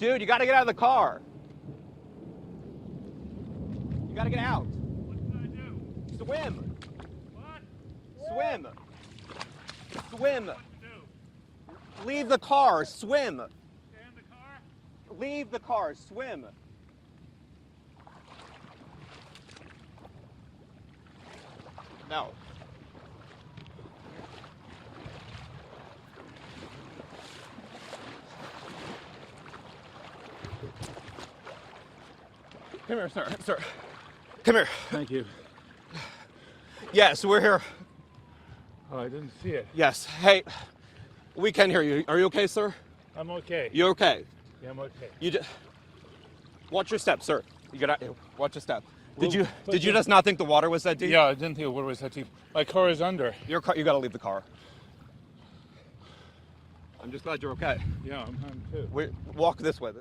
Dude, you gotta get out of the car. You gotta get out. What can I do? Swim. What? Swim. Swim. What to do? Leave the car. Swim. Stay in the car? Leave the car. Swim. No. Come here, sir. Sir. Come here. Thank you. Yes, we're here. Oh, I didn't see it. Yes. Hey, we can hear you. Are you okay, sir? I'm okay. You okay? Yeah, I'm okay. You just watch your step, sir. You gotta watch your step. Did Well, you just not think the water was that deep? Yeah, I didn't think what was that deep. My car is under. Your car. You gotta leave the car. I'm just glad you're okay. Yeah, I'm too. Walk this way.